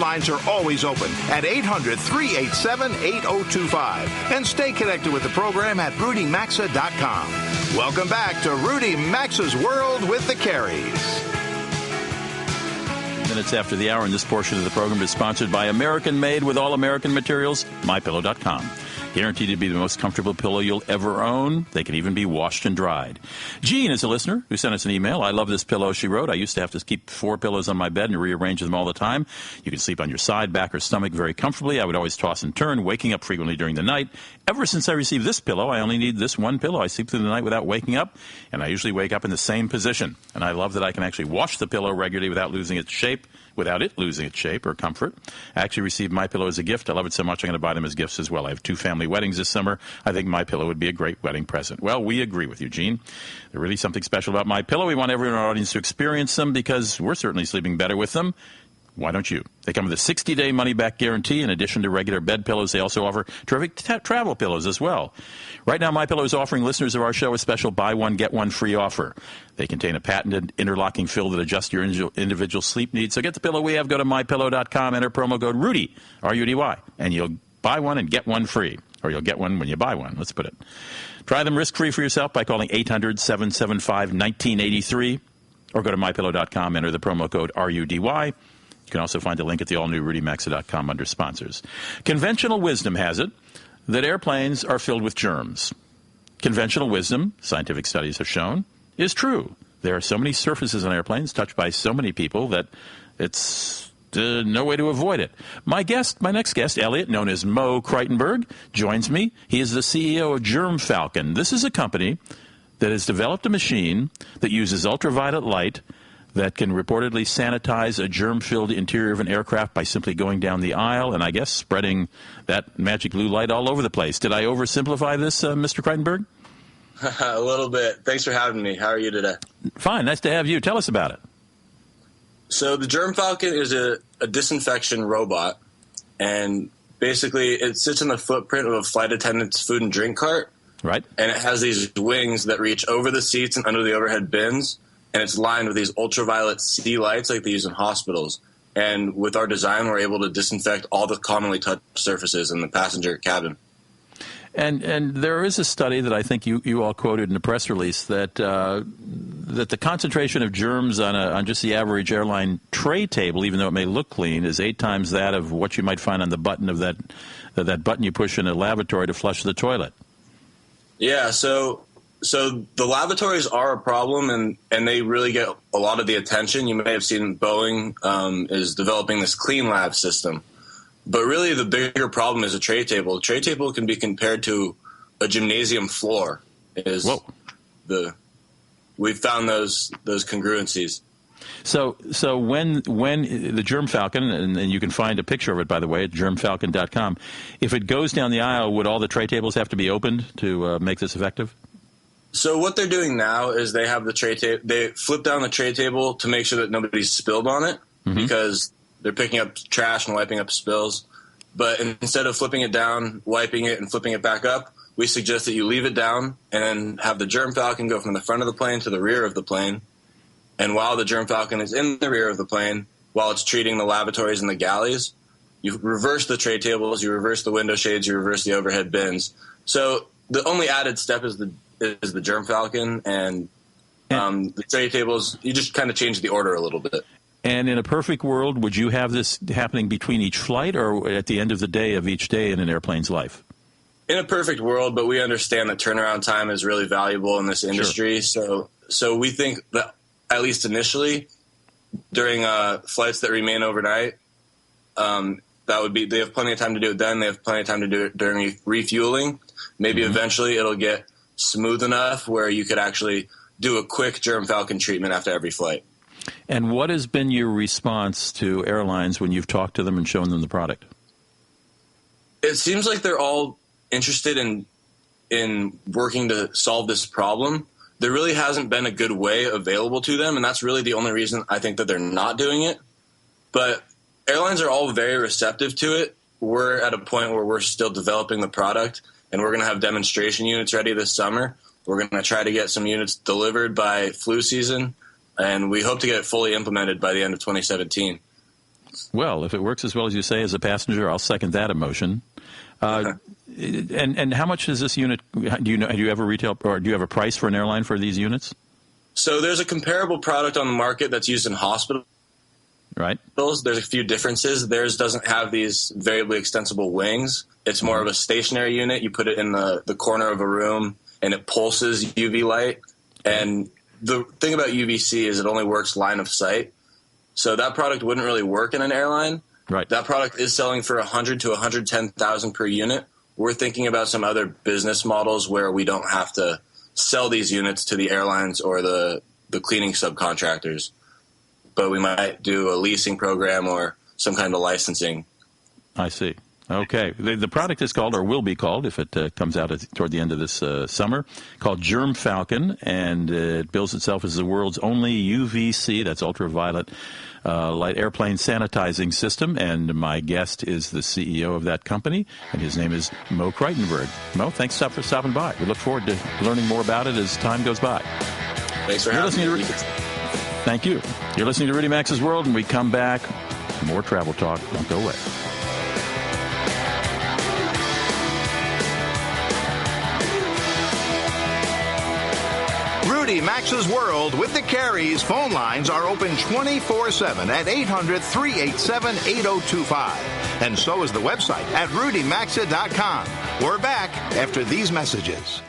lines are always open at 800-387-8025. And stay connected with the program at rudymaxa.com. Welcome back to Rudy Maxa's World with the Careys. Minutes after the hour, and this portion of the program is sponsored by American-made with all American materials, MyPillow.com. Guaranteed to be the most comfortable pillow you'll ever own. They can even be washed and dried. Jean is a listener who sent us an email. I love this pillow, she wrote. I used to have to keep 4 pillows on my bed and rearrange them all the time. You can sleep on your side, back, or stomach very comfortably. I would always toss and turn, waking up frequently during the night. Ever since I received this pillow, I only need this one pillow. I sleep through the night without waking up, and I usually wake up in the same position. And I love that I can actually wash the pillow regularly without it losing its shape or comfort. I actually received MyPillow as a gift. I love it so much I'm going to buy them as gifts as well. I have 2 family weddings this summer. I think MyPillow would be a great wedding present. Well, we agree with you, Gene. There's really something special about MyPillow. We want everyone in our audience to experience them because we're certainly sleeping better with them. Why don't you? They come with a 60-day money-back guarantee. In addition to regular bed pillows, they also offer terrific travel pillows as well. Right now, MyPillow is offering listeners of our show a special buy one, get one free offer. They contain a patented interlocking fill that adjusts your individual sleep needs. So get the pillow we have. Go to MyPillow.com, enter promo code Rudy, R-U-D-Y, and you'll buy one and get one free. Or you'll get one when you buy one, let's put it. Try them risk-free for yourself by calling 800-775-1983, or go to MyPillow.com, enter the promo code RUDY. You can also find a link at the all-new RudyMaxa.com under sponsors. Conventional wisdom has it that airplanes are filled with germs. Conventional wisdom, scientific studies have shown, is true. There are so many surfaces on airplanes touched by so many people that it's no way to avoid it. My next guest, Elliot, known as Mo Kreitenberg, joins me. He is the CEO of Germfalcon. This is a company that has developed a machine that uses ultraviolet light that can reportedly sanitize a germ-filled interior of an aircraft by simply going down the aisle and, I guess, spreading that magic blue light all over the place. Did I oversimplify this, Mr. Kreitenberg? A little bit. Thanks for having me. How are you today? Fine. Nice to have you. Tell us about it. So the Germfalcon is a disinfection robot, and basically it sits in the footprint of a flight attendant's food and drink cart. Right. And it has these wings that reach over the seats and under the overhead bins. And it's lined with these ultraviolet C lights like they use in hospitals. And with our design, we're able to disinfect all the commonly touched surfaces in the passenger cabin. And there is a study that I think you all quoted in a press release that that the concentration of germs on just the average airline tray table, even though it may look clean, is 8 times that of what you might find on the button of that button you push in a lavatory to flush the toilet. Yeah, so the lavatories are a problem, and they really get a lot of the attention. You may have seen Boeing is developing this clean lab system. But really the bigger problem is a tray table. A tray table can be compared to a gymnasium floor. We've found those congruencies. So when the Germfalcon, and you can find a picture of it, by the way, at germfalcon.com, if it goes down the aisle, would all the tray tables have to be opened to make this effective? So what they're doing now is they have the tray table. They flip down the tray table to make sure that nobody's spilled on it, because they're picking up trash and wiping up spills. But instead of flipping it down, wiping it, and flipping it back up, we suggest that you leave it down and then have the Germfalcon go from the front of the plane to the rear of the plane. And while the Germfalcon is in the rear of the plane, while it's treating the lavatories and the galleys, you reverse the tray tables, you reverse the window shades, you reverse the overhead bins. So the only added step is the Germfalcon, and the tray tables, you just kind of change the order a little bit. And in a perfect world, would you have this happening between each flight or at the end of the day of each day in an airplane's life? In a perfect world, but we understand that turnaround time is really valuable in this industry. Sure. So we think that at least initially, during flights that remain overnight, that would be, they have plenty of time to do it then. They have plenty of time to do it during refueling. Maybe eventually it'll get smooth enough where you could actually do a quick Germfalcon treatment after every flight. And what has been your response to airlines when you've talked to them and shown them the product? It seems like they're all interested in working to solve this problem. There really hasn't been a good way available to them, and that's really the only reason I think that they're not doing it. But airlines are all very receptive to it. We're at a point where we're still developing the product, and we're going to have demonstration units ready this summer. We're going to try to get some units delivered by flu season, and we hope to get it fully implemented by the end of 2017. Well, if it works as well as you say as a passenger, I'll second that emotion. And how much is this unit? Do you have a retail, or do you have a price for an airline for these units? So there's a comparable product on the market that's used in hospitals. Right. There's a few differences. Theirs doesn't have these variably extensible wings. It's more of a stationary unit. You put it in the corner of a room, and it pulses UV light. And the thing about UVC is it only works line of sight. So that product wouldn't really work in an airline. Right. That product is selling for $100,000 to $110,000 per unit. We're thinking about some other business models where we don't have to sell these units to the airlines or the cleaning subcontractors. But we might do a leasing program or some kind of licensing. I see. Okay. The product is called, or will be called, if it comes out toward the end of this summer, called Germfalcon, and it bills itself as the world's only UVC, that's ultraviolet light airplane sanitizing system. And my guest is the CEO of that company, and his name is Mo Kreitenberg. Mo, thanks for stopping by. We look forward to learning more about it as time goes by. Thanks for having me. Thank you. You're listening to Rudy Maxa's World, and we come back. More travel talk. Don't go away. Rudy Maxa's World with the Careys. Phone lines are open 24/7 at 800-387-8025. And so is the website at rudymaxa.com. We're back after these messages.